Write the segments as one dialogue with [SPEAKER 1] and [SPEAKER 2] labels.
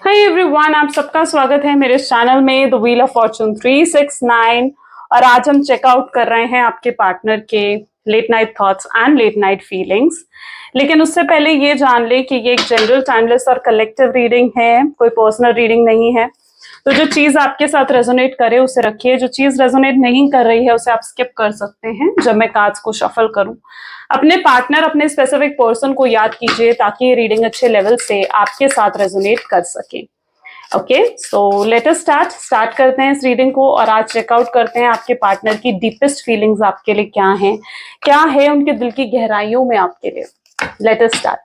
[SPEAKER 1] Hi everyone, आप सबका स्वागत है मेरे चैनल में द व्हील ऑफ फॉर्चून 369। और आज हम चेकआउट कर रहे हैं आपके पार्टनर के late night thoughts and late night feelings. लेकिन उससे पहले ये जान ले कि ये एक जनरल, टाइमलेस और कलेक्टिव रीडिंग है, कोई पर्सनल रीडिंग नहीं है। तो जो चीज आपके साथ रेजोनेट करे उसे रखिए, जो चीज रेजोनेट नहीं कर रही है उसे आप स्किप कर सकते हैं जब मैं कार्ड्स को शफल करूं। अपने पार्टनर, अपने स्पेसिफिक पर्सन को याद कीजिए ताकि ये रीडिंग अच्छे लेवल से आपके साथ रेजोनेट कर सके। Okay, so let us start करते हैं इस रीडिंग को और आज चेकआउट करते हैं आपके पार्टनर की डीपेस्ट फीलिंग्स आपके लिए क्या है उनके दिल की गहराइयों में आपके लिए। Let us start.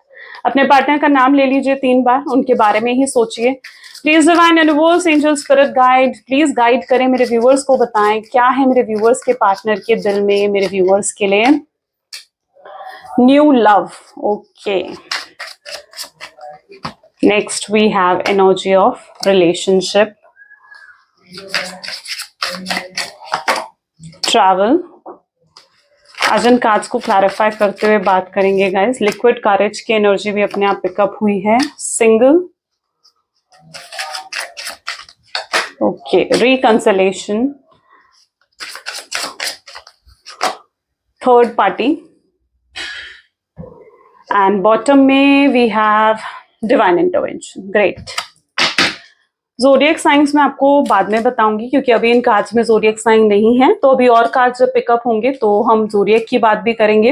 [SPEAKER 1] अपने पार्टनर का नाम ले लीजिए 3 बार, उनके बारे में ही सोचिए। Please divine universe, angel, spirit guide, please guide करें मेरे व्यूअर्स को, बताएं क्या है मेरे व्यूअर्स के पार्टनर के दिल में, मेरे व्यूअर्स के लिए। New love, okay. Next we have energy of relationship, travel। आज इन कार्ड्स को क्लैरिफाई करते हुए बात करेंगे गाइस। लिक्विड करेज की एनर्जी भी अपने आप पिकअप हुई है। Single, okay. Reconciliation, third party and bottom में we have divine intervention. Great. Zodiac science में आपको बाद में बताऊंगी क्योंकि अभी इन कार्ड्स में ज़ोडिएक साइन नहीं है, तो अभी और कार्ड्स जब पिकअप होंगे तो हम ज़ोडिएक की बात भी करेंगे।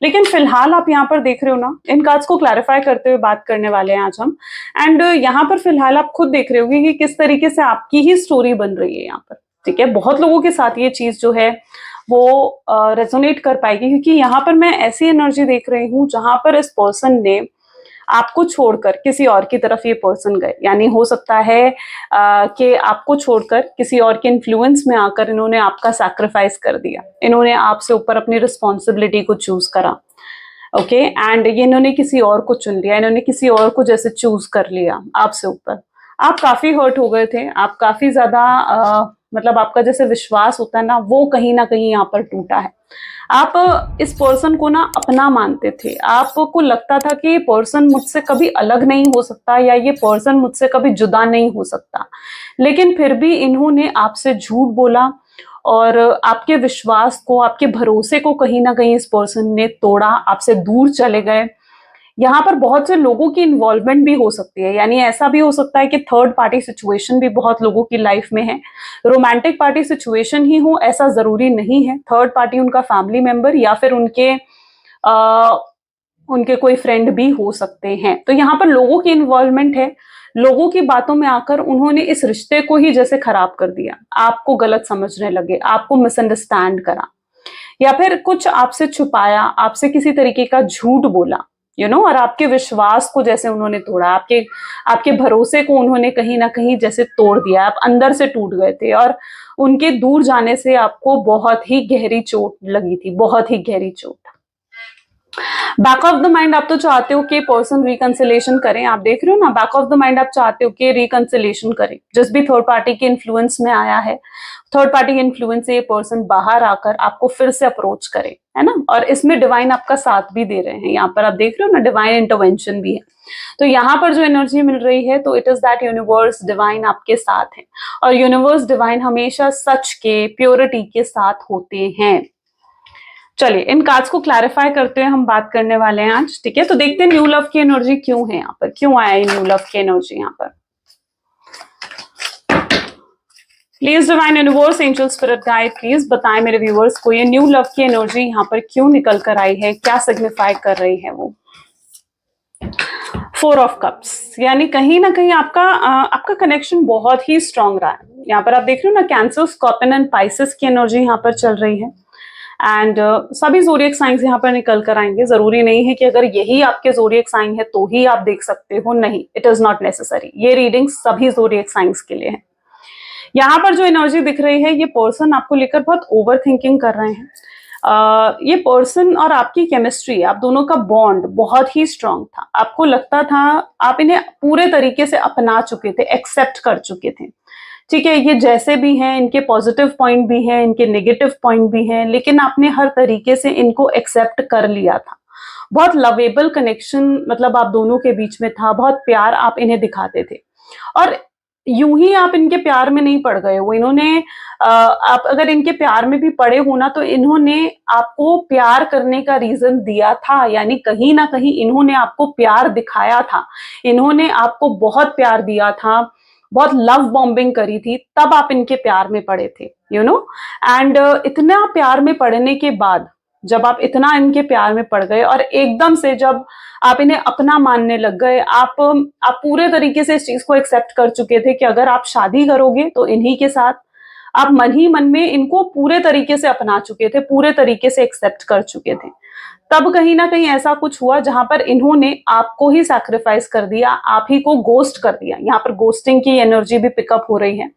[SPEAKER 1] लेकिन फिलहाल आप यहाँ पर देख रहे हो ना, इन कार्ड्स को क्लैरिफाई करते हुए बात करने वाले हैं आज हम। एंड यहाँ पर फिलहाल आप खुद देख रहे होगे कि किस तरीके से आपकी ही स्टोरी बन रही है यहाँ पर। ठीक है, बहुत लोगों के साथ ये चीज जो है वो रेजोनेट कर पाएगी क्योंकि यहाँ पर मैं ऐसी एनर्जी देख रही हूँ जहां पर इस पर्सन ने आपको छोड़कर किसी और की तरफ ये पर्सन गए। यानी हो सकता है कि आपको छोड़कर किसी और के इन्फ्लुएंस में आकर इन्होंने आपका सैक्रिफाइस कर दिया, इन्होंने आपसे ऊपर अपनी रिस्पॉन्सिबिलिटी को चूज करा। ओके, एंड ये इन्होंने किसी और को चुन लिया, इन्होंने किसी और को जैसे चूज कर लिया आपसे ऊपर। आप काफी हर्ट हो गए थे, आप काफी ज्यादा मतलब आपका जैसे विश्वास होता है ना, वो कहीं ना कहीं यहाँ पर टूटा है। आप इस पर्सन को ना अपना मानते थे, आपको लगता था कि ये पर्सन मुझसे कभी अलग नहीं हो सकता या ये पर्सन मुझसे कभी जुदा नहीं हो सकता। लेकिन फिर भी इन्होंने आपसे झूठ बोला और आपके विश्वास को, आपके भरोसे को कहीं ना कहीं इस पर्सन ने तोड़ा, आपसे दूर चले गए। यहाँ पर बहुत से लोगों की इन्वॉल्वमेंट भी हो सकती है, यानी ऐसा भी हो सकता है कि थर्ड पार्टी सिचुएशन भी बहुत लोगों की लाइफ में है। रोमांटिक पार्टी सिचुएशन ही हो ऐसा जरूरी नहीं है। थर्ड पार्टी उनका फैमिली मेंबर या फिर उनके कोई फ्रेंड भी हो सकते हैं। तो यहाँ पर लोगों की इन्वॉल्वमेंट है, लोगों की बातों में आकर उन्होंने इस रिश्ते को ही जैसे खराब कर दिया, आपको गलत समझने लगे, आपको मिसअंडरस्टैंड करा या फिर कुछ आपसे छुपाया, आपसे किसी तरीके का झूठ बोला, और आपके विश्वास को जैसे उन्होंने तोड़ा, आपके भरोसे को उन्होंने कहीं ना कहीं जैसे तोड़ दिया। आप अंदर से टूट गए थे और उनके दूर जाने से आपको बहुत ही गहरी चोट लगी थी, बहुत ही गहरी चोट। बैक ऑफ द माइंड आप तो चाहते हो कि पर्सन रिकंसिलेशन करें, आप देख रहे हो ना, बैक ऑफ द माइंड आप चाहते हो कि रिकंसिलेशन करें। जिस भी थर्ड पार्टी के इन्फ्लुएंस में आया है, थर्ड पार्टी के इन्फ्लुएंस से ये पर्सन बाहर आकर आपको फिर से अप्रोच करे, है ना। और इसमें डिवाइन आपका साथ भी दे रहे हैं, यहाँ पर आप देख रहे हो ना, डिवाइन इंटरवेंशन भी है। तो यहाँ पर जो एनर्जी मिल रही है तो it is that universe divine आपके साथ है। और यूनिवर्स डिवाइन हमेशा सच के, प्योरिटी के साथ होते हैं। चलिए इन कार्ड्स को क्लैरिफाई करते हुए हम बात करने वाले हैं आज। ठीक है, तो देखते हैं न्यू लव की एनर्जी क्यों है यहाँ पर, क्यों आया न्यू लव की एनर्जी यहाँ पर। Please divine universe, angel, spirit guide, please बताएं मेरे व्यूअर्स को ये न्यू लव की एनर्जी यहाँ पर क्यों निकल कर आई है, क्या सिग्निफाई कर रही है वो। 4 ऑफ कप्स, यानी कहीं ना कहीं आपका कनेक्शन बहुत ही स्ट्रांग रहा है। यहाँ पर आप देख रहे हो ना, कैंसर, स्कॉर्पियन एंड पाइसेस की एनर्जी यहाँ पर चल रही है। एंड सभी ज़ोडिएक साइंस यहाँ पर निकल कर आएंगे। जरूरी नहीं है कि अगर यही आपके ज़ोडिएक साइन है तो ही आप देख सकते हो, नहीं, इट इज नॉट नेसेसरी। ये रीडिंग सभी ज़ोडिएक साइंस के लिए है। यहाँ पर जो एनर्जी दिख रही है, ये पर्सन आपको लेकर बहुत ओवर थिंकिंग कर रहे हैं। ये पर्सन और आपकी केमिस्ट्री, आप दोनों का बॉन्ड बहुत ही स्ट्रांग था। आपको लगता था आप इन्हें पूरे तरीके से अपना चुके थे, एक्सेप्ट कर चुके थे। ठीक है, ये जैसे भी हैं, इनके पॉजिटिव पॉइंट भी हैं, इनके नेगेटिव पॉइंट भी हैं, लेकिन आपने हर तरीके से इनको एक्सेप्ट कर लिया था। बहुत लवेबल कनेक्शन मतलब आप दोनों के बीच में था, बहुत प्यार आप इन्हें दिखाते थे। और यूं ही आप इनके प्यार में नहीं पड़ गए हो, इन्होंने आप अगर इनके प्यार में भी पड़े हो ना, तो इन्होंने आपको प्यार करने का रीजन दिया था, यानी कहीं ना कहीं इन्होंने आपको प्यार दिखाया था, इन्होंने आपको बहुत प्यार दिया था, बहुत लव बॉम्बिंग करी थी, तब आप इनके प्यार में पड़े थे, यू नो। एंड इतना प्यार में पड़ने के बाद जब आप इतना इनके प्यार में पड़ गए और एकदम से जब आप इन्हें अपना मानने लग गए, आप पूरे तरीके से इस चीज को एक्सेप्ट कर चुके थे कि अगर आप शादी करोगे तो इन्हीं के साथ, आप मन ही मन में इनको पूरे तरीके से अपना चुके थे, पूरे तरीके से एक्सेप्ट कर चुके थे, तब कहीं ना कहीं ऐसा कुछ हुआ जहां पर इन्होंने आपको ही सैक्रिफाइस कर दिया, आप ही को गोस्ट कर दिया। यहाँ पर गोस्टिंग की एनर्जी भी पिकअप हो रही है,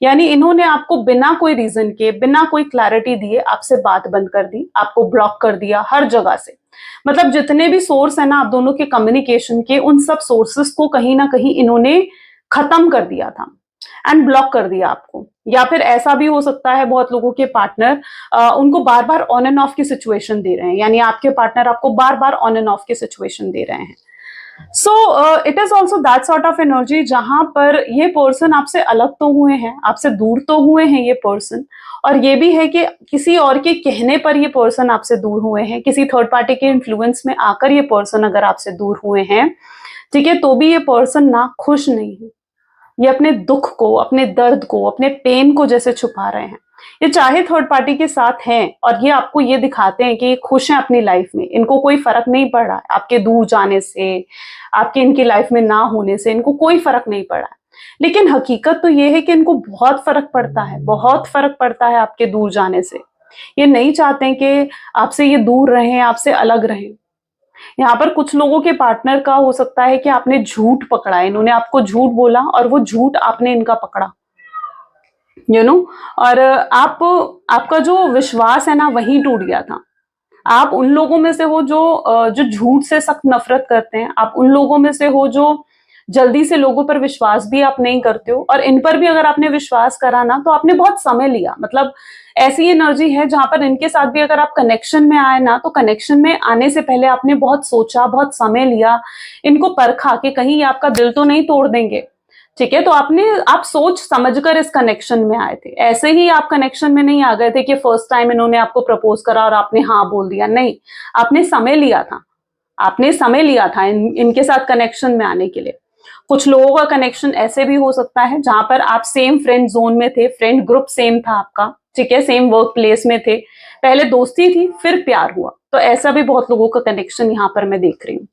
[SPEAKER 1] यानी इन्होंने आपको बिना कोई रीजन के, बिना कोई क्लैरिटी दिए आपसे बात बंद कर दी, आपको ब्लॉक कर दिया हर जगह से। मतलब जितने भी सोर्स है ना आप दोनों के कम्युनिकेशन के, उन सब सोर्सेस को कहीं ना कहीं इन्होंने खत्म कर दिया था एंड ब्लॉक कर दिया आपको। या फिर ऐसा भी हो सकता है बहुत लोगों के पार्टनर उनको बार बार ऑन एंड ऑफ की सिचुएशन दे रहे हैं, यानी आपके पार्टनर आपको बार बार ऑन एंड ऑफ की सिचुएशन दे रहे हैं। So it is also that sort of energy जहां पर ये पर्सन आपसे अलग तो हुए हैं, आपसे दूर तो हुए हैं ये पर्सन, और ये भी है कि किसी और के कहने पर ये पर्सन आपसे दूर हुए हैं, किसी थर्ड पार्टी के इन्फ्लुएंस में आकर ये पर्सन अगर आपसे दूर हुए हैं, ठीक है, तो भी ये पर्सन ना खुश नहीं है। ये अपने दुख को, अपने दर्द को, अपने पेन को जैसे छुपा रहे हैं। ये चाहे थर्ड पार्टी के साथ हैं और ये आपको ये दिखाते हैं कि ये खुश हैं अपनी लाइफ में, इनको कोई फर्क नहीं पड़ रहा है आपके दूर जाने से, आपके इनकी लाइफ में ना होने से, इनको कोई फर्क नहीं पड़ा है। लेकिन हकीकत तो ये है कि इनको बहुत फर्क पड़ता है, बहुत फर्क पड़ता है आपके दूर जाने से। ये नहीं चाहते हैं कि आपसे ये दूर रहें, आपसे अलग रहें। यहाँ पर कुछ लोगों के पार्टनर का हो सकता है कि आपने झूठ पकड़ा है, इन्होंने आपको झूठ बोला और वो झूठ आपने इनका पकड़ा, यू नो। और आपका जो विश्वास है ना वही टूट गया था। आप उन लोगों में से हो जो झूठ से सख्त नफरत करते हैं, आप उन लोगों में से हो जो जल्दी से लोगों पर विश्वास भी आप नहीं करते हो, और इन पर भी अगर आपने विश्वास करा ना तो आपने बहुत समय लिया। मतलब ऐसी एनर्जी है जहां पर इनके साथ भी अगर आप कनेक्शन में आए ना, तो कनेक्शन में आने से पहले आपने बहुत सोचा, बहुत समय लिया, इनको परखा कि कहीं ये आपका दिल तो नहीं तोड़ देंगे, ठीक है। तो आप सोच समझकर इस कनेक्शन में आए थे, ऐसे ही आप कनेक्शन में नहीं आ गए थे कि फर्स्ट टाइम इन्होंने आपको प्रपोज करा और आपने हाँ बोल दिया, नहीं, आपने समय लिया था, आपने समय लिया था इनके साथ कनेक्शन में आने के लिए। कुछ लोगों का कनेक्शन ऐसे भी हो सकता है जहां पर आप सेम फ्रेंड जोन में थे, फ्रेंड ग्रुप सेम था आपका, ठीक है, सेम वर्क प्लेस में थे, पहले दोस्ती थी फिर प्यार हुआ, तो ऐसा भी बहुत लोगों का कनेक्शन यहाँ पर मैं देख रही हूँ।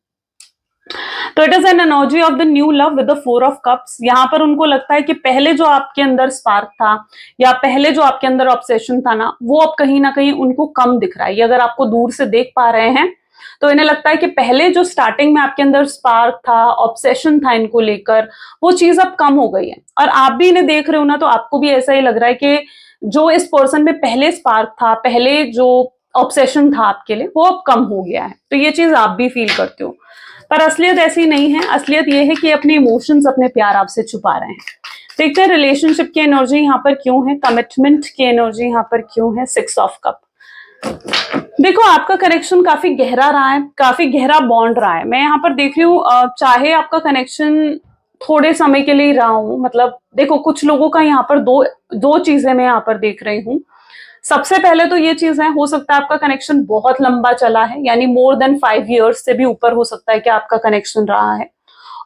[SPEAKER 1] तो it is an energy of the new love with the 4 of cups. यहाँ पर उनको लगता है कि पहले जो आपके अंदर स्पार्क था या पहले जो आपके अंदर ऑब्सेशन था ना, वो अब कहीं ना कहीं उनको कम दिख रहा है। ये अगर आपको दूर से देख पा रहे हैं तो इन्हें लगता है कि पहले जो स्टार्टिंग में आपके अंदर स्पार्क था, ऑब्सेशन था इनको लेकर, वो चीज अब कम हो गई है। और आप भी इन्हें देख रहे हो ना, तो आपको भी ऐसा ही लग रहा है कि जो इस पर्सन में पहले स्पार्क था, पहले जो ऑब्सेशन था आपके लिए, वो अब कम हो गया है। तो ये चीज आप भी फील करते हो, पर असलियत ऐसी नहीं है। असलियत ये है कि अपने इमोशंस, अपने प्यार आपसे छुपा रहे हैं। देखते हैं रिलेशनशिप की एनर्जी यहाँ पर क्यों है, कमिटमेंट की एनर्जी यहाँ पर क्यों है। 6 ऑफ कप। देखो आपका कनेक्शन काफी गहरा रहा है, काफी गहरा बॉन्ड रहा है। मैं यहाँ पर देख रही हूँ चाहे आपका कनेक्शन थोड़े समय के लिए रहा हूं, मतलब देखो कुछ लोगों का यहाँ पर दो चीजें मैं यहाँ पर देख रही हूँ। सबसे पहले तो ये चीज है, हो सकता है आपका कनेक्शन बहुत लंबा चला है, यानी मोर देन 5 years से भी ऊपर हो सकता है कि आपका कनेक्शन रहा है।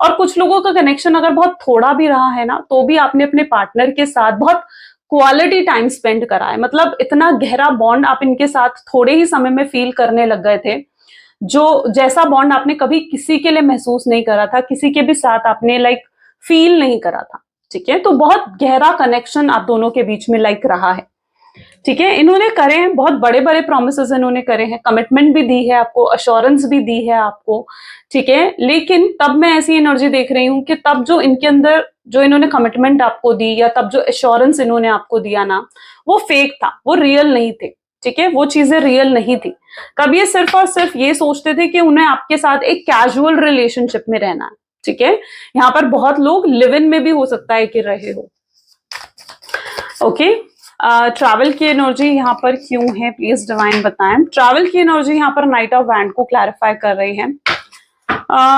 [SPEAKER 1] और कुछ लोगों का कनेक्शन अगर बहुत थोड़ा भी रहा है ना, तो भी आपने अपने पार्टनर के साथ बहुत क्वालिटी टाइम स्पेंड करा है। मतलब इतना गहरा बॉन्ड आप इनके साथ थोड़े ही समय में फील करने लग गए थे, जो जैसा बॉन्ड आपने कभी किसी के लिए महसूस नहीं करा था, किसी के भी साथ आपने लाइक फील नहीं करा था, ठीक है। तो बहुत गहरा कनेक्शन आप दोनों के बीच में लाइक रहा है, ठीक है। इन्होंने करे हैं बहुत बड़े बड़े प्रोमिसेस, इन्होंने करे हैं, कमिटमेंट भी दी है आपको, अश्योरेंस भी दी है आपको, ठीक है। लेकिन तब मैं ऐसी एनर्जी देख रही हूँ कि तब जो इनके अंदर जो इन्होंने कमिटमेंट आपको दी या तब जो एश्योरेंस इन्होंने आपको दिया ना, वो फेक था, वो रियल नहीं थे, ठीक है। वो चीजें रियल नहीं थी। कब ये सिर्फ और सिर्फ ये सोचते थे कि उन्हें आपके साथ एक कैजुअल रिलेशनशिप में रहना है, ठीक है। यहाँ पर बहुत लोग लिव इन में भी हो सकता है कि रहे हो, ओके। ट्रैवल की एनर्जी यहाँ पर क्यों है, प्लीज डिवाइन बताएं। ट्रैवल की एनर्जी यहाँ पर नाइट ऑफ वैंड को क्लैरिफाई कर रही है।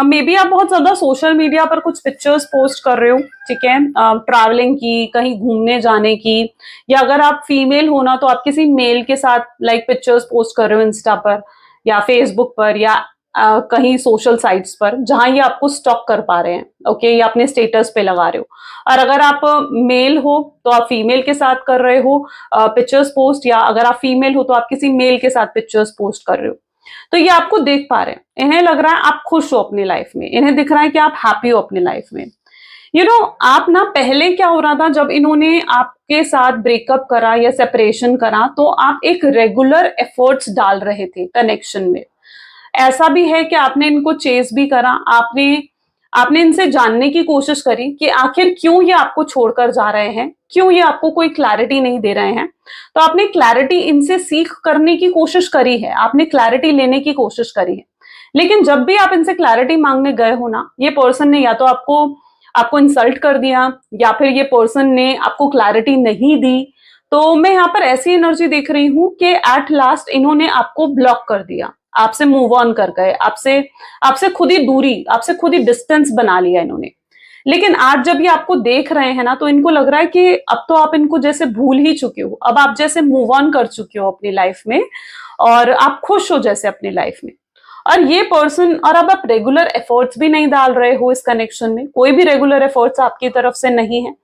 [SPEAKER 1] मे बी आप बहुत ज्यादा सोशल मीडिया पर कुछ पिक्चर्स पोस्ट कर रहे हो, ठीक है, ट्रैवलिंग की, कहीं घूमने जाने की, या अगर आप फीमेल हो ना तो आप किसी मेल के साथ लाइक पिक्चर्स पोस्ट कर रहे हो इंस्टा पर या फेसबुक पर या कहीं सोशल साइट्स पर जहां ये आपको स्टॉक कर पा रहे हैं, ओके, या अपने स्टेटस पे लगा रहे हो। और अगर आप मेल हो तो आप फीमेल के साथ कर रहे हो पिक्चर्स पोस्ट, या अगर आप फीमेल हो तो आप किसी मेल के साथ पिक्चर्स पोस्ट कर रहे हो। तो ये आपको देख पा रहे हैं, इन्हें लग रहा है आप खुश हो अपनी लाइफ में, इन्हें दिख रहा है कि आप हैप्पी हो अपनी लाइफ में। आप ना पहले क्या हो रहा था, जब इन्होंने आपके साथ ब्रेकअप करा या सेपरेशन करा तो आप एक रेगुलर एफर्ट्स डाल रहे थे कनेक्शन में। ऐसा भी है कि आपने इनको चेस भी करा, आपने इनसे जानने की कोशिश करी कि आखिर क्यों ये आपको छोड़कर जा रहे हैं, क्यों ये आपको कोई क्लैरिटी नहीं दे रहे हैं। तो आपने क्लैरिटी इनसे सीख करने की कोशिश करी है, आपने क्लैरिटी लेने की कोशिश करी है। लेकिन जब भी आप इनसे क्लैरिटी मांगने गए हो ना, ये पर्सन ने या तो आपको इंसल्ट कर दिया, या फिर ये पर्सन ने आपको क्लैरिटी नहीं दी। तो मैं यहाँ पर ऐसी एनर्जी देख रही हूँ कि एट लास्ट इन्होंने आपको ब्लॉक कर दिया, आपसे मूव ऑन कर गए, आपसे खुद ही दूरी, आपसे खुद ही डिस्टेंस बना लिया इन्होंने। लेकिन आज जब ये आपको देख रहे हैं ना तो इनको लग रहा है कि अब तो आप इनको जैसे भूल ही चुके हो, अब आप जैसे मूव ऑन कर चुके हो अपनी लाइफ में और आप खुश हो जैसे अपनी लाइफ में। और ये पर्सन, और अब आप रेगुलर एफर्ट्स भी नहीं डाल रहे हो इस कनेक्शन में, कोई भी रेगुलर एफर्ट्स आपकी तरफ से नहीं है।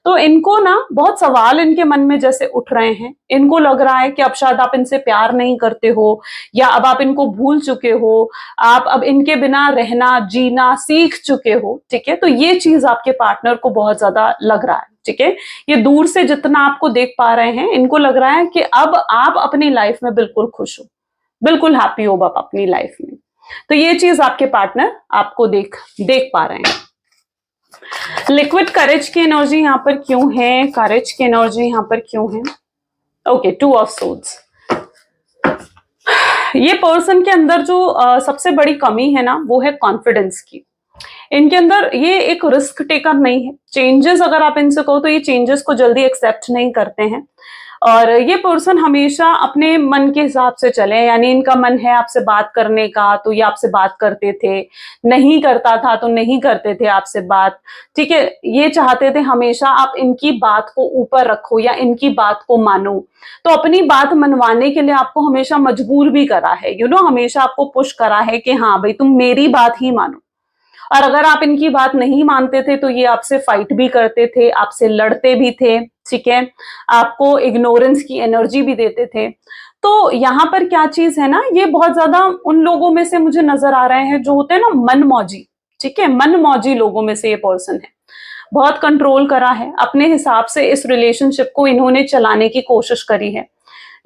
[SPEAKER 1] तो इनको ना बहुत सवाल इनके मन में जैसे उठ रहे हैं, इनको लग रहा है कि अब शायद आप इनसे प्यार नहीं करते हो, या अब आप इनको भूल चुके हो, आप अब इनके बिना रहना जीना सीख चुके हो, ठीक है। तो ये चीज आपके पार्टनर को बहुत ज्यादा लग रहा है, ठीक है। ये दूर से जितना आपको देख पा रहे हैं, इनको लग रहा है कि अब आप अपनी लाइफ में बिल्कुल खुश हो, बिल्कुल हैप्पी हो आप अपनी लाइफ में। तो ये चीज आपके पार्टनर आपको देख पा रहे हैं। लिक्विड करेज की एनर्जी यहाँ पर क्यों है, करेज की एनर्जी यहाँ पर क्यों है। Okay, 2 of swords. ये पर्सन के अंदर जो सबसे बड़ी कमी है ना वो है कॉन्फिडेंस की। इनके अंदर ये एक रिस्क टेकर नहीं है। चेंजेस अगर आप इनसे कहो तो ये चेंजेस को जल्दी एक्सेप्ट नहीं करते हैं, और ये पर्सन हमेशा अपने मन के हिसाब से चले, यानी इनका मन है आपसे बात करने का तो ये आपसे बात करते थे, नहीं करता था तो नहीं करते थे आपसे बात, ठीक है। ये चाहते थे हमेशा आप इनकी बात को ऊपर रखो या इनकी बात को मानो। तो अपनी बात मनवाने के लिए आपको हमेशा मजबूर भी करा है, हमेशा आपको पुश करा है कि हाँ भाई तुम मेरी बात ही मानो। और अगर आप इनकी बात नहीं मानते थे तो ये आपसे फाइट भी करते थे, आपसे लड़ते भी थे, ठीक है, आपको इग्नोरेंस की एनर्जी भी देते थे। तो यहाँ पर क्या चीज है ना, ये बहुत ज्यादा उन लोगों में से मुझे नजर आ रहे हैं जो होते हैं ना मनमौजी, ठीक है, मनमौजी लोगों में से ये पर्सन है। बहुत कंट्रोल करा है, अपने हिसाब से इस रिलेशनशिप को इन्होंने चलाने की कोशिश करी है।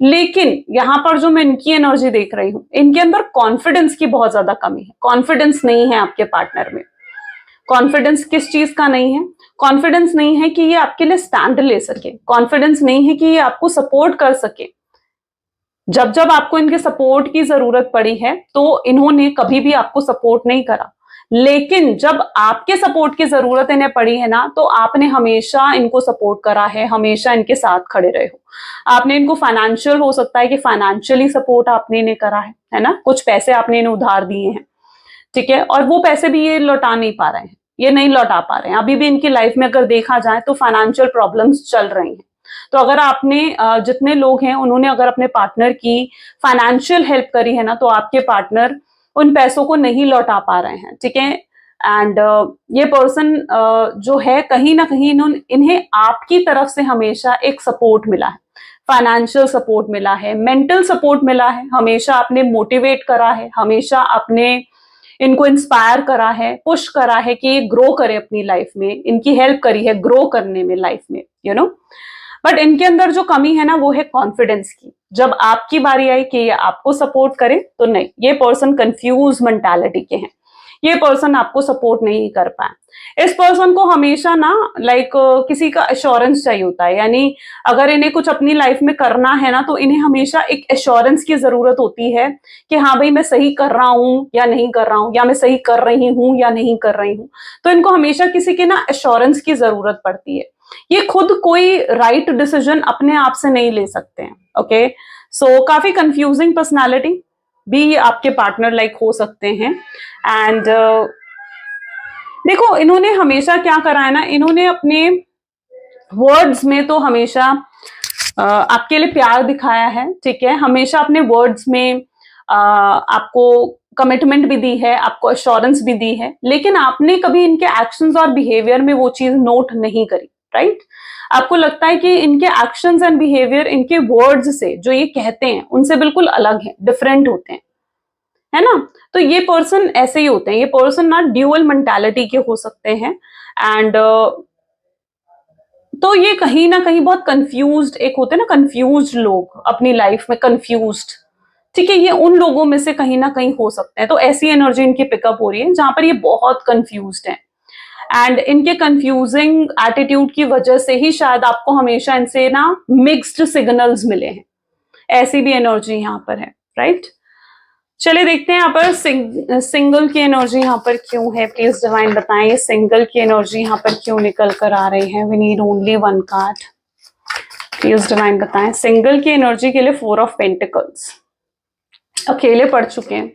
[SPEAKER 1] लेकिन यहाँ पर जो मैं इनकी एनर्जी देख रही हूँ, इनके अंदर कॉन्फिडेंस की बहुत ज्यादा कमी है। कॉन्फिडेंस नहीं है आपके पार्टनर में। कॉन्फिडेंस किस चीज का नहीं है? कॉन्फिडेंस नहीं है कि ये आपके लिए स्टैंड ले सके, कॉन्फिडेंस नहीं है कि ये आपको सपोर्ट कर सके। जब जब आपको इनके सपोर्ट की जरूरत पड़ी है तो इन्होंने कभी भी आपको सपोर्ट नहीं करा, लेकिन जब आपके सपोर्ट की जरूरत इन्हें पड़ी है ना तो आपने हमेशा इनको सपोर्ट करा है, हमेशा इनके साथ खड़े रहे हो। आपने इनको फाइनेंशियल, हो सकता है कि फाइनेंशियली सपोर्ट आपने इन्हें करा है ना, कुछ पैसे आपने इन्हें उधार दिए हैं, ठीक है, और वो पैसे भी ये लौटा नहीं पा रहे हैं, ये नहीं लौटा पा रहे हैं। अभी भी इनकी लाइफ में अगर देखा जाए तो फाइनेंशियल प्रॉब्लम्स चल रही हैं। तो अगर आपने जितने लोग हैं उन्होंने अगर अपने पार्टनर की फाइनेंशियल हेल्प करी है ना तो आपके पार्टनर उन पैसों को नहीं लौटा पा रहे हैं, ठीक है। एंड ये पर्सन जो है कहीं ना कहीं इन्हें आपकी तरफ से हमेशा एक सपोर्ट मिला है, फाइनेंशियल सपोर्ट मिला है, मेंटल सपोर्ट मिला है, हमेशा आपने मोटिवेट करा है, हमेशा आपने इनको इंस्पायर करा है, पुश करा है कि ग्रो करे अपनी लाइफ में, इनकी हेल्प करी है ग्रो करने में लाइफ में, बट इनके अंदर जो कमी है ना वो है कॉन्फिडेंस की। जब आपकी बारी आई कि ये आपको सपोर्ट करे तो नहीं, ये पर्सन कंफ्यूज मेंटालिटी के हैं। ये पर्सन आपको सपोर्ट नहीं कर पाए। इस पर्सन को हमेशा ना किसी का एश्योरेंस चाहिए होता है, यानी अगर इन्हें कुछ अपनी लाइफ में करना है ना तो इन्हें हमेशा एक एश्योरेंस की जरूरत होती है कि हाँ भाई मैं सही कर रहा हूं या नहीं कर रहा हूं, या मैं सही कर रही हूं या नहीं कर रही हूं। तो इनको हमेशा किसी के ना एश्योरेंस की जरूरत पड़ती है। ये खुद कोई राइट डिसीजन अपने आप से नहीं ले सकते हैं। ओके, सो काफी कंफ्यूजिंग पर्सनालिटी भी आपके पार्टनर लाइक हो सकते हैं। एंड देखो इन्होंने हमेशा क्या करा है ना, इन्होंने अपने वर्ड्स में तो हमेशा आपके लिए प्यार दिखाया है, ठीक है, हमेशा अपने वर्ड्स में आपको कमिटमेंट भी दी है, आपको अश्योरेंस भी दी है, लेकिन आपने कभी इनके एक्शंस और बिहेवियर में वो चीज नोट नहीं करी, राइट? आपको लगता है कि इनके एक्शंस एंड बिहेवियर इनके वर्ड्स से जो ये कहते हैं उनसे बिल्कुल अलग है, डिफरेंट होते हैं, है ना? तो ये पर्सन ऐसे ही होते हैं। ये पर्सन ना ड्यूअल मेंटालिटी के हो सकते हैं। एंड तो ये कहीं ना कहीं बहुत कंफ्यूज्ड, एक होते हैं ना कंफ्यूज्ड लोग अपनी लाइफ में, कंफ्यूज्ड, ठीक है, ये उन लोगों में से कहीं ना कहीं हो सकते हैं। तो ऐसी एनर्जी इनकी पिकअप हो रही है जहां पर ये बहुत कंफ्यूज्ड है। एंड इनके कंफ्यूजिंग एटीट्यूड की वजह से ही शायद आपको हमेशा इनसे ना मिक्स्ड सिग्नल्स मिले हैं। ऐसी भी एनर्जी यहाँ पर है, राइट? चलिए देखते हैं यहाँ पर सिंगल की एनर्जी यहाँ पर क्यों है। प्लीज डिवाइन बताएं सिंगल की एनर्जी यहाँ पर क्यों निकल कर आ रही है। We need only one card. Please divine बताएं सिंगल की एनर्जी के लिए 4 ऑफ पेंटिकल्स। अकेले पड़ चुके हैं।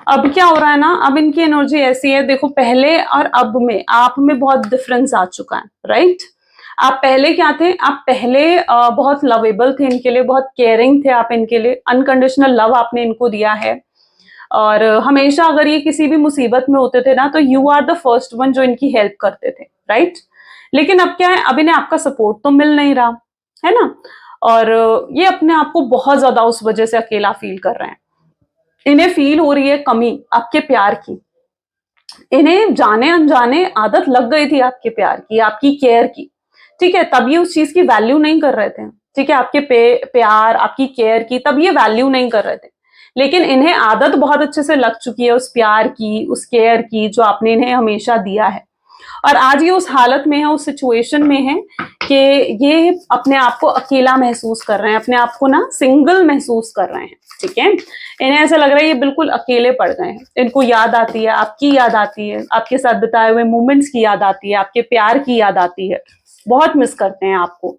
[SPEAKER 1] अब क्या हो रहा है ना, अब इनकी एनर्जी ऐसी है, देखो पहले और अब में आप में बहुत डिफरेंस आ चुका है, राइट? आप पहले क्या थे, आप पहले बहुत लवेबल थे इनके लिए, बहुत केयरिंग थे आप इनके लिए, अनकंडीशनल लव आपने इनको दिया है। और हमेशा अगर ये किसी भी मुसीबत में होते थे ना तो you are the first one जो इनकी हेल्प करते थे, राइट? लेकिन अब क्या है, अब इन्हें आपका सपोर्ट तो मिल नहीं रहा है ना, और ये अपने आप को बहुत ज्यादा उस वजह से अकेला फील कर रहे हैं। इन्हें फील हो रही है कमी आपके प्यार की। इन्हें जाने अनजाने आदत लग गई थी आपके प्यार की, आपकी केयर की, ठीक है, तब ये उस चीज की वैल्यू नहीं कर रहे थे, ठीक है, आपके प्यार आपकी केयर की तब ये वैल्यू नहीं कर रहे थे। लेकिन इन्हें आदत बहुत अच्छे से लग चुकी है उस प्यार की, उस केयर की जो आपने इन्हें हमेशा दिया है। और आज ये उस हालत में है, उस सिचुएशन में है कि ये अपने आप को अकेला महसूस कर रहे हैं, अपने आप को ना सिंगल महसूस कर रहे हैं, ठीक है। इन्हें ऐसा लग रहा है ये बिल्कुल अकेले पड़ गए हैं। इनको याद आती है, आपकी याद आती है, आपके साथ बिताए हुए मोमेंट्स की याद आती है, आपके प्यार की याद आती है, बहुत मिस करते हैं आपको।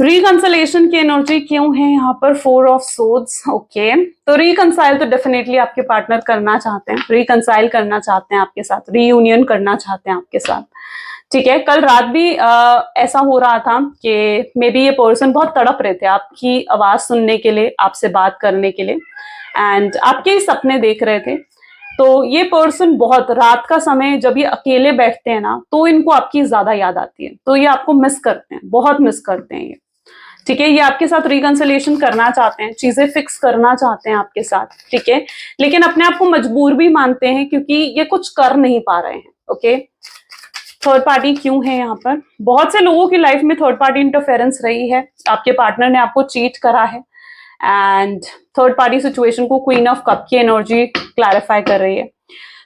[SPEAKER 1] रिकंसलेशन की एनर्जी क्यों है यहाँ पर? 4 ऑफ सोर्ड्स। ओके, तो रिकंसाइल तो डेफिनेटली आपके पार्टनर करना चाहते हैं, रिकंसाइल करना चाहते हैं आपके साथ, रीयूनियन करना चाहते हैं आपके साथ, ठीक है। कल रात भी ऐसा हो रहा था कि मे बी ये पर्सन बहुत तड़प रहे थे आपकी आवाज सुनने के लिए, आपसे बात करने के लिए, एंड आपके ही सपने देख रहे थे। तो ये पर्सन बहुत रात का समय जब ये अकेले बैठते हैं ना तो इनको आपकी ज्यादा याद आती है, तो ये आपको मिस करते हैं, बहुत मिस करते हैं ये, ठीक है। ये आपके साथ रिकंसिलिएशन करना चाहते हैं, चीजें फिक्स करना चाहते हैं आपके साथ, ठीक है, लेकिन अपने आप को मजबूर भी मानते हैं क्योंकि ये कुछ कर नहीं पा रहे हैं। ओके, थर्ड पार्टी क्यों है यहाँ पर? बहुत से लोगों की लाइफ में थर्ड पार्टी इंटरफेरेंस रही है, आपके पार्टनर ने आपको चीट करा है, एंड थर्ड पार्टी सिचुएशन को क्वीन ऑफ कप की एनर्जी क्लैरिफाई कर रही है।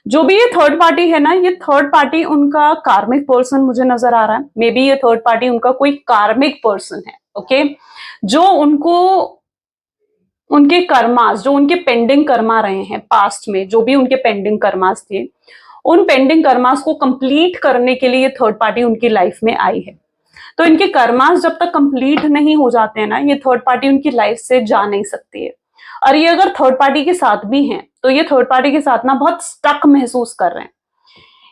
[SPEAKER 1] जो भी ये थर्ड पार्टी है ना, ये थर्ड पार्टी उनका कार्मिक पर्सन मुझे नजर आ रहा है। मे बी ये थर्ड पार्टी उनका कोई कार्मिक पर्सन है, ओके, जो उनको उनके कर्मास, जो उनके पेंडिंग कर्मा रहे हैं पास्ट में, जो भी उनके पेंडिंग कर्मास थे, उन पेंडिंग कर्मास को कंप्लीट करने के लिए थर्ड पार्टी उनकी लाइफ में आई है। तो इनके कर्मास जब तक कंप्लीट नहीं हो जाते हैं ना, ये थर्ड पार्टी उनकी लाइफ से जा नहीं सकती है। और ये अगर थर्ड पार्टी के साथ भी हैं तो ये थर्ड पार्टी के साथ ना बहुत स्टक महसूस कर रहे हैं।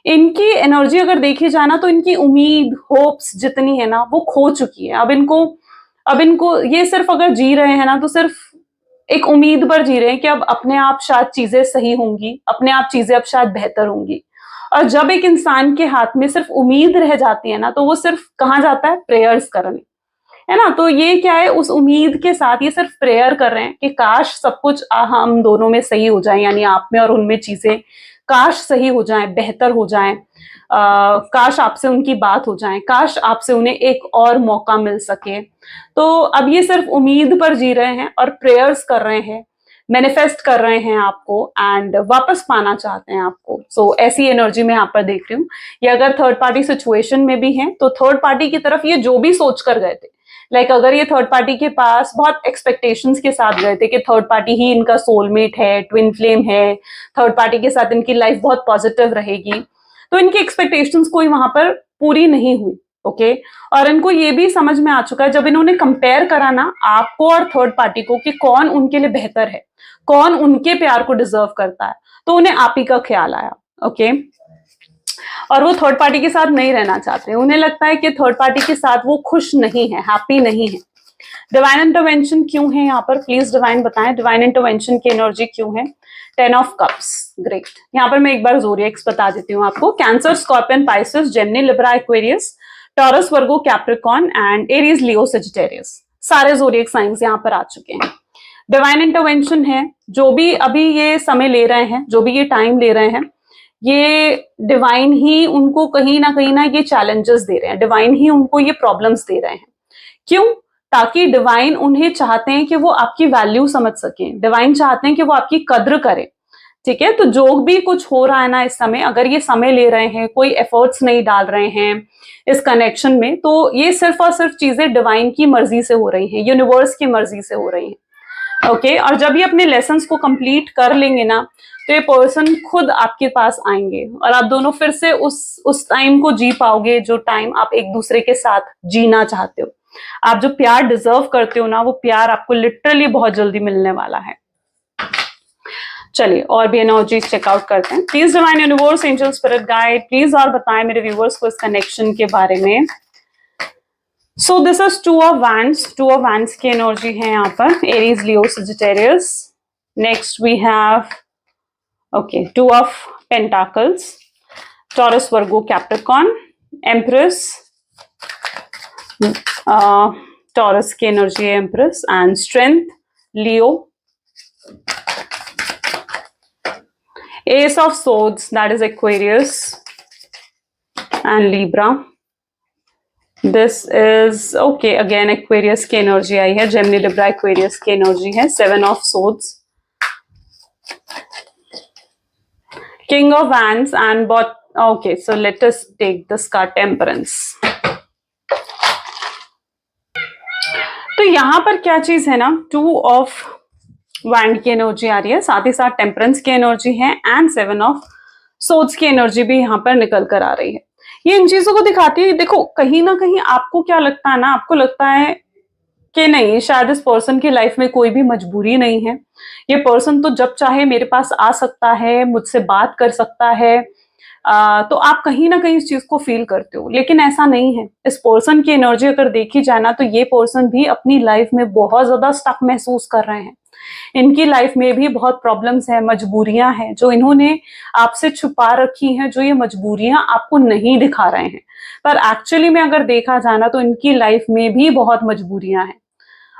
[SPEAKER 1] इनकी एनर्जी अगर देखी जाए ना तो इनकी उम्मीद, होप्स जितनी है ना वो खो चुकी है। अब इनको ये सिर्फ अगर जी रहे हैं ना तो सिर्फ एक उम्मीद पर जी रहे हैं कि अब अपने आप शायद चीजें सही होंगी, अपने आप चीजें अब शायद बेहतर होंगी। और जब एक इंसान के हाथ में सिर्फ उम्मीद रह जाती है ना तो वो सिर्फ कहाँ जाता है? प्रेयर्स करने, है ना। तो ये क्या है, उस उम्मीद के साथ ये सिर्फ प्रेयर कर रहे हैं कि काश सब कुछ हम दोनों में सही हो जाए, यानी आप में और उनमें चीजें काश सही हो जाए, बेहतर हो जाए, काश आपसे उनकी बात हो जाए, काश आपसे उन्हें एक और मौका मिल सके। तो अब ये सिर्फ उम्मीद पर जी रहे हैं और प्रेयर्स कर रहे हैं मैनिफेस्ट कर रहे हैं आपको एंड वापस पाना चाहते हैं आपको। सो ऐसी एनर्जी मैं यहाँ पर देख रही हूँ। ये अगर थर्ड पार्टी सिचुएशन में भी है तो थर्ड पार्टी की तरफ ये जो भी सोच कर गए थे, लाइक अगर ये थर्ड पार्टी के पास बहुत एक्सपेक्टेशंस के साथ गए थे कि थर्ड पार्टी ही इनका सोलमेट है, ट्विन फ्लेम है, थर्ड पार्टी के साथ इनकी लाइफ बहुत पॉजिटिव रहेगी, तो इनकी एक्सपेक्टेशंस कोई वहां पर पूरी नहीं हुई। ओके और इनको ये भी समझ में आ चुका है, जब इन्होंने कंपेयर करा ना आपको और थर्ड पार्टी को कि कौन उनके लिए बेहतर है, कौन उनके प्यार को डिजर्व करता है, तो उन्हें आप ही का ख्याल आया। ओके और वो थर्ड पार्टी के साथ नहीं रहना चाहते, उन्हें लगता है कि थर्ड पार्टी के साथ वो खुश नहीं है, हैप्पी नहीं है। डिवाइन इंटरवेंशन क्यों है यहाँ पर, प्लीज डिवाइन बताएं, डिवाइन इंटरवेंशन की एनर्जी क्यों है। 10 ऑफ कप्स, ग्रेट। यहाँ पर मैं एक बार ज़ोडिएक्स बता देती हूँ आपको। Cancer, scorpion, Pisces, Gemini, Libra, Aquarius, taurus, Virgo, Capricorn and Aries, Leo, Sagittarius, सारे ज़ोडिएक साइंस यहाँ पर आ चुके हैं। डिवाइन इंटरवेंशन है, जो भी अभी ये समय ले रहे हैं, जो भी ये टाइम ले रहे हैं, ये डिवाइन ही उनको कहीं ना ये चैलेंजेस दे रहे हैं, डिवाइन ही उनको ये प्रॉब्लम्स दे रहे हैं। क्यों? ताकि डिवाइन उन्हें चाहते हैं कि वो आपकी वैल्यू समझ सकें, डिवाइन चाहते हैं कि वो आपकी कद्र करें। ठीक है, तो जो भी कुछ हो रहा है ना इस समय, अगर ये समय ले रहे हैं, कोई एफर्ट्स नहीं डाल रहे हैं इस कनेक्शन में, तो ये सिर्फ और सिर्फ चीजें डिवाइन की मर्जी से हो रही हैं, यूनिवर्स की मर्जी से हो रही हैं। ओके और जब ये अपने लेसन्स को कंप्लीट कर लेंगे ना, तो ये पर्सन खुद आपके पास आएंगे और आप दोनों फिर से उस टाइम को जी पाओगे जो टाइम आप एक दूसरे के साथ जीना चाहते हो। आप जो प्यार डिजर्व करते हो ना, वो प्यार आपको लिटरली बहुत जल्दी मिलने वाला है। चलिए और भी एनर्जी चेकआउट करते हैं। Please divine universe, angel, spirit guide, please और बताएं मेरे व्यूवर्स को इस कनेक्शन के बारे में। So this is 2 of wands, 2 of wands की एनर्जी है यहाँ पर, Aries, Leo, Sagittarius. Next we have okay 2 of pentacles, Taurus, Virgo, Capricorn, empress, Taurus की एनर्जी है empress, and strength, Leo, ace of swords that is Aquarius and Libra. This is okay again Aquarius की energy आई है, Gemini, Libra, Aquarius की energy है। 7 of swords, king of wands and bought. Okay so let us take this card, temperance. तो यहां पर क्या चीज है ना, 2 ऑफ वैंड की एनर्जी आ रही है, साथ ही साथ टेम्परेंस की एनर्जी है एंड 7 ऑफ सोर्ड्स की एनर्जी भी यहाँ पर निकल कर आ रही है। ये इन चीजों को दिखाती है। देखो कहीं ना कहीं आपको क्या लगता है ना, आपको लगता है कि नहीं शायद इस पर्सन की लाइफ में कोई भी मजबूरी नहीं है, ये पर्सन तो जब चाहे मेरे पास आ सकता है, मुझसे बात कर सकता है, तो आप कहीं ना कहीं इस चीज को फील करते हो, लेकिन ऐसा नहीं है। इस पर्सन की एनर्जी अगर देखी जाए ना, तो ये पर्सन भी अपनी लाइफ में बहुत ज्यादा स्टक महसूस कर रहे हैं। इनकी लाइफ में भी बहुत प्रॉब्लम्स है, मजबूरियां हैं जो इन्होंने आपसे छुपा रखी हैं, जो ये मजबूरियां आपको नहीं दिखा रहे हैं, पर एक्चुअली में अगर देखा जाना तो इनकी लाइफ में भी बहुत मजबूरियां हैं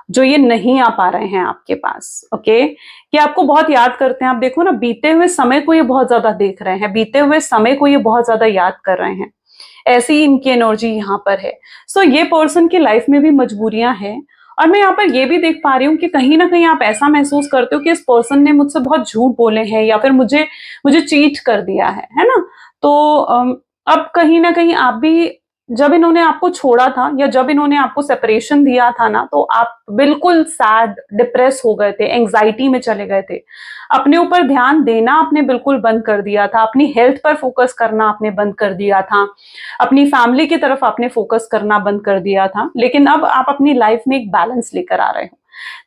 [SPEAKER 1] जो ये नहीं आ पा रहे हैं आपके पास। ओके कि आपको बहुत याद करते हैं। आप देखो ना, बीते हुए समय को ये बहुत ज्यादा देख रहे हैं, बीते हुए समय को ये बहुत ज्यादा याद कर रहे हैं। ऐसी इनकी एनर्जी यहाँ पर है। सो ये पर्सन की लाइफ में भी मजबूरियां हैं, और मैं यहाँ पर ये भी देख पा रही हूँ कि कहीं ना कहीं आप ऐसा महसूस करते हो कि इस पर्सन ने मुझसे बहुत झूठ बोले हैं या फिर मुझे चीट कर दिया है ना। तो अब कहीं ना कहीं आप भी, जब इन्होंने आपको छोड़ा था या जब इन्होंने आपको सेपरेशन दिया था ना, तो आप बिल्कुल सैड, डिप्रेस हो गए थे, एंजाइटी में चले गए थे। अपने ऊपर ध्यान देना आपने बिल्कुल बंद कर दिया था, अपनी हेल्थ पर फोकस करना आपने बंद कर दिया था, अपनी फैमिली की तरफ आपने फोकस करना बंद कर दिया था। लेकिन अब आप अपनी लाइफ में एक बैलेंस लेकर आ रहे हो,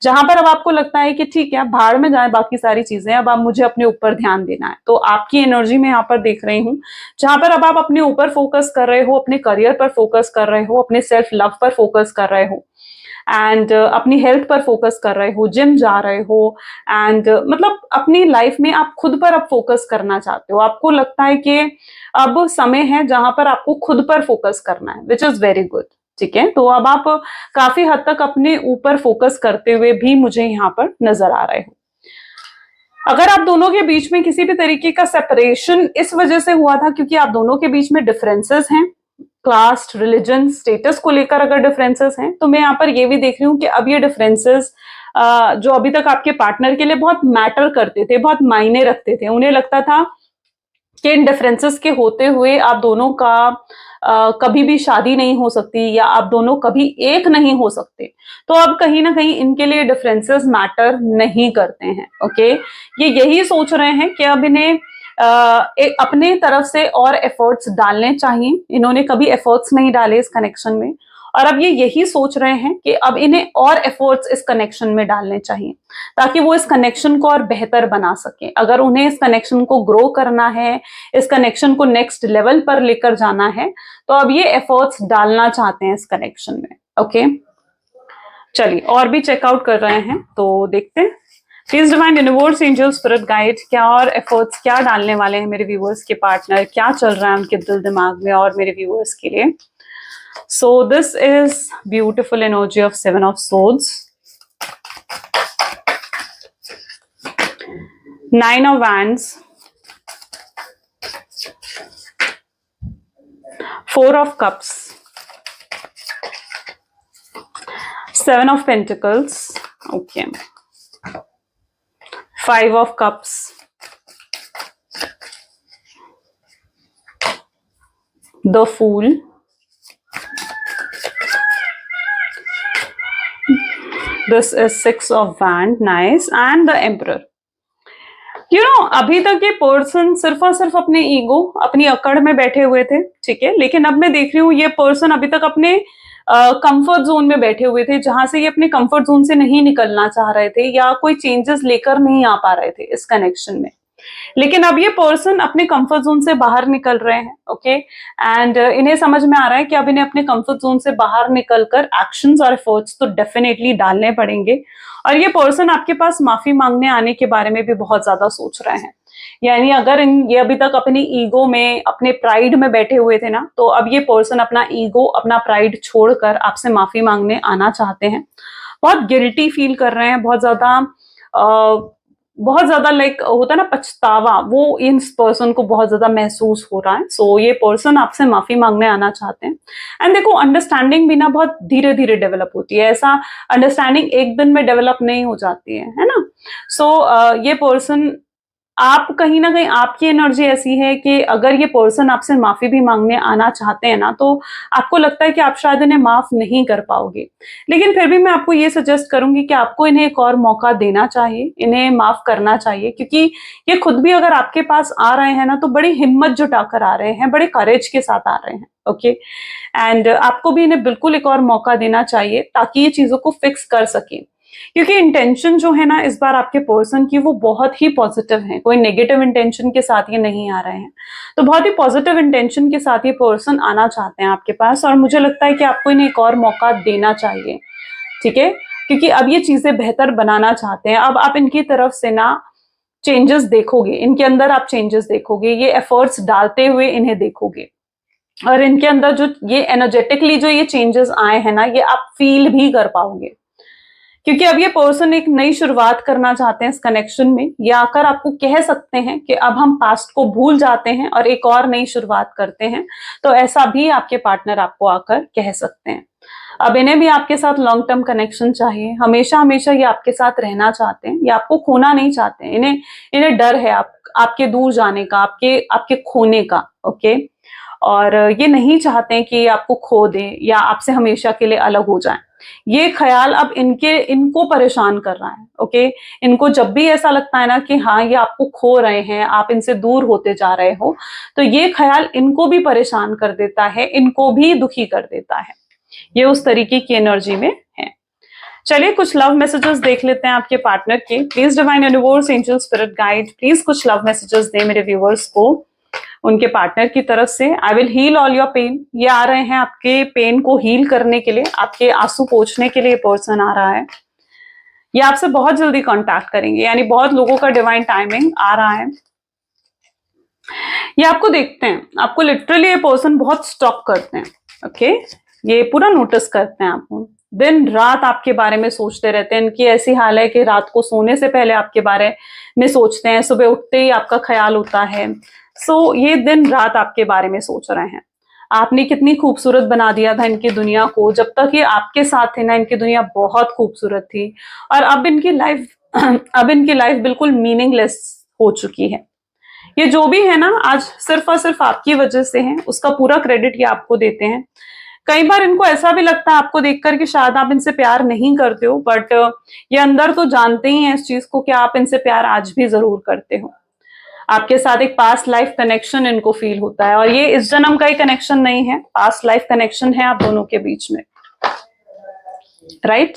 [SPEAKER 1] जहां पर अब आपको लगता है कि ठीक है भाड़ में जाए बाकी सारी चीजें, अब मुझे अपने ऊपर ध्यान देना है। तो आपकी एनर्जी में यहाँ पर देख रही हूँ, जहां पर अब आप अपने ऊपर फोकस कर रहे हो, अपने करियर पर फोकस कर रहे हो, अपने सेल्फ लव पर फोकस कर रहे हो, एंड अपनी हेल्थ पर फोकस कर रहे हो, जिम जा रहे हो, एंड मतलब अपनी लाइफ में आप खुद पर अब फोकस करना चाहते हो। आपको लगता है कि अब समय है जहां पर आपको खुद पर फोकस करना है, विच इज वेरी गुड। ठीक है, तो अब आप काफी हद तक अपने ऊपर फोकस करते हुए भी मुझे यहाँ पर नजर आ रहे हो। अगर आप दोनों के बीच में किसी भी तरीके का सेपरेशन इस वजह से हुआ था क्योंकि आप दोनों के बीच में डिफरेंसेस हैं, कास्ट, रिलीजन, स्टेटस को लेकर अगर डिफरेंसेस हैं, तो मैं यहाँ पर ये भी देख रही हूँ कि अब ये डिफरेंसेस जो अभी तक आपके पार्टनर के लिए बहुत मैटर करते थे, बहुत मायने रखते थे। उन्हें लगता था कि इन डिफरेंसेस के होते हुए आप दोनों का कभी भी शादी नहीं हो सकती या आप दोनों कभी एक नहीं हो सकते। तो अब कहीं ना कहीं इनके लिए डिफरेंसेस मैटर नहीं करते हैं। ओके, ये यही सोच रहे हैं कि अब इन्हें अपने तरफ से और एफर्ट्स डालने चाहिए। इन्होंने कभी एफर्ट्स नहीं डाले इस कनेक्शन में, और अब ये यही सोच रहे हैं कि अब इन्हें और एफर्ट्स इस कनेक्शन में डालने चाहिए ताकि वो इस कनेक्शन को और बेहतर बना सके। अगर उन्हें इस कनेक्शन को ग्रो करना है, इस कनेक्शन को नेक्स्ट लेवल पर लेकर जाना है, तो अब ये एफर्ट्स डालना चाहते हैं इस कनेक्शन में। ओके, चलिए और भी चेकआउट कर रहे हैं तो देखते हैं। Please divine universe, angel, spirit guide, क्या और एफर्ट्स क्या डालने वाले हैं मेरे व्यूअर्स के पार्टनर, क्या चल रहा है उनके दिल दिमाग में और मेरे व्यूअर्स के लिए। So this is beautiful energy of Seven of Swords, Nine of Wands, Four of Cups, Seven of Pentacles, okay, Five of Cups, the Fool, this is Six of Wands, nice, and the Emperor. अभी तक ये person सिर्फ और सिर्फ अपने ego, अपनी अकड़ में बैठे हुए थे, ठीक है, लेकिन अब मैं देख रही हूँ ये पर्सन अभी तक अपने कंफर्ट जोन में बैठे हुए थे, जहां से ये अपने कंफर्ट जोन से नहीं निकलना चाह रहे थे या कोई चेंजेस लेकर नहीं आ पा रहे थे इस कनेक्शन में। लेकिन अब ये पर्सन अपने कंफर्ट जोन से बाहर निकल रहे हैं। ओके, एंड इन्हें समझ में आ रहा है कि अब इन्हें अपने कंफर्ट जोन से बाहर निकलकर एक्शंस और एफर्ट्स तो डेफिनेटली डालने पड़ेंगे। और ये पर्सन आपके पास माफी मांगने आने के बारे में भी बहुत ज्यादा सोच रहे हैं। यानी अगर ये अभी तक अपनी ईगो में, अपने प्राइड में बैठे हुए थे ना, तो अब ये पर्सन अपना ईगो, अपना प्राइड छोड़कर आपसे माफी मांगने आना चाहते हैं। बहुत गिल्टी फील कर रहे हैं, बहुत ज्यादा लाइक होता है ना पछतावा, वो इस पर्सन को बहुत ज्यादा महसूस हो रहा है। सो ये पर्सन आपसे माफी मांगने आना चाहते हैं। एंड देखो, अंडरस्टैंडिंग भी ना बहुत धीरे धीरे डेवलप होती है, ऐसा अंडरस्टैंडिंग एक दिन में डेवलप नहीं हो जाती है ना। सो ये पर्सन, आप कहीं ना कहीं, आपकी एनर्जी ऐसी है कि अगर ये पर्सन आपसे माफी भी मांगने आना चाहते हैं ना, तो आपको लगता है कि आप शायद इन्हें माफ नहीं कर पाओगे। लेकिन फिर भी मैं आपको ये सजेस्ट करूंगी कि आपको इन्हें एक और मौका देना चाहिए, इन्हें माफ करना चाहिए, क्योंकि ये खुद भी अगर आपके पास आ रहे हैं ना, तो बड़ी हिम्मत जुटाकर आ रहे हैं, बड़े करेज के साथ आ रहे हैं। ओके, एंड आपको भी इन्हें बिल्कुल एक और मौका देना चाहिए ताकि ये चीजों को फिक्स कर सके, क्योंकि इंटेंशन जो है ना इस बार आपके पर्सन की, वो बहुत ही पॉजिटिव है। कोई नेगेटिव इंटेंशन के साथ ये नहीं आ रहे हैं, तो बहुत ही पॉजिटिव इंटेंशन के साथ ये पर्सन आना चाहते हैं आपके पास। और मुझे लगता है कि आपको इन्हें एक और मौका देना चाहिए, ठीक है, क्योंकि अब ये चीजें बेहतर बनाना चाहते हैं। अब आप इनकी तरफ से ना चेंजेस देखोगे, इनके अंदर आप चेंजेस देखोगे, ये एफर्ट्स डालते हुए इन्हें देखोगे, और इनके अंदर जो ये एनर्जेटिकली जो ये चेंजेस आए हैं ना, ये आप फील भी कर पाओगे, क्योंकि अब ये पर्सन एक नई शुरुआत करना चाहते हैं इस कनेक्शन में। ये आकर आपको कह सकते हैं कि अब हम पास्ट को भूल जाते हैं और एक और नई शुरुआत करते हैं। तो ऐसा भी आपके पार्टनर आपको आकर कह सकते हैं। अब इन्हें भी आपके साथ लॉन्ग टर्म कनेक्शन चाहिए, हमेशा हमेशा ये आपके साथ रहना चाहते हैं, ये आपको खोना नहीं चाहते हैं। इन्हें डर है आपके दूर जाने का, आपके खोने का। ओके, और ये नहीं चाहते हैं कि आपको खो दें या आपसे हमेशा के लिए अलग हो जाएं। ये ख्याल अब इनको परेशान कर रहा है। ओके, इनको जब भी ऐसा लगता है ना कि हाँ ये आपको खो रहे हैं, आप इनसे दूर होते जा रहे हो, तो ये ख्याल इनको भी परेशान कर देता है, इनको भी दुखी कर देता है। ये उस तरीके की एनर्जी में है। चलिए कुछ लव मैसेजेस देख लेते हैं आपके पार्टनर के। Please divine universe, angel, spirit guide, please कुछ लव मैसेजेस दें मेरे व्यूअर्स को उनके पार्टनर की तरफ से। I will heal all your pain. ये आ रहे हैं आपके पेन को हील करने के लिए, आपके आंसू पोंछने के लिए पर्सन आ रहा है। ये आपसे बहुत जल्दी कांटेक्ट करेंगे, यानी बहुत लोगों का डिवाइन टाइमिंग आ रहा है। ये आपको देखते हैं, आपको लिटरली ये पर्सन बहुत स्टॉक करते हैं। ओके, ये पूरा नोटिस करते हैं आपको, दिन रात आपके बारे में सोचते रहते हैं। इनकी ऐसी हाल है कि रात को सोने से पहले आपके बारे में सोचते हैं, सुबह उठते ही आपका ख्याल होता है। सो ये दिन रात आपके बारे में सोच रहे हैं। आपने कितनी खूबसूरत बना दिया था इनकी दुनिया को। जब तक ये आपके साथ थे ना, इनकी दुनिया बहुत खूबसूरत थी, और अब इनकी लाइफ बिल्कुल मीनिंगलेस हो चुकी है। ये जो भी है ना आज सिर्फ और सिर्फ आपकी वजह से है, उसका पूरा क्रेडिट ये आपको देते हैं। कई बार इनको ऐसा भी लगता है आपको देखकर कि शायद आप इनसे प्यार नहीं करते हो, बट ये अंदर तो जानते ही हैं इस चीज को कि आप इनसे प्यार आज भी जरूर करते हो। आपके साथ एक पास्ट लाइफ कनेक्शन इनको फील होता है, और ये इस जन्म का ही कनेक्शन नहीं है, पास्ट लाइफ कनेक्शन है आप दोनों के बीच में, राइट।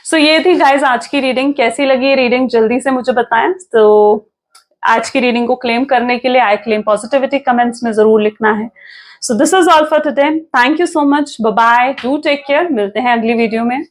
[SPEAKER 1] सो ये थी गाइज आज की रीडिंग। कैसी लगी ये रीडिंग जल्दी से मुझे बताएं। तो आज की रीडिंग को क्लेम करने के लिए आई क्लेम पॉजिटिविटी कमेंट्स में जरूर लिखना है। So this is all for today. Thank you so much, bye bye, do take care. मिलते हैं अगली वीडियो में।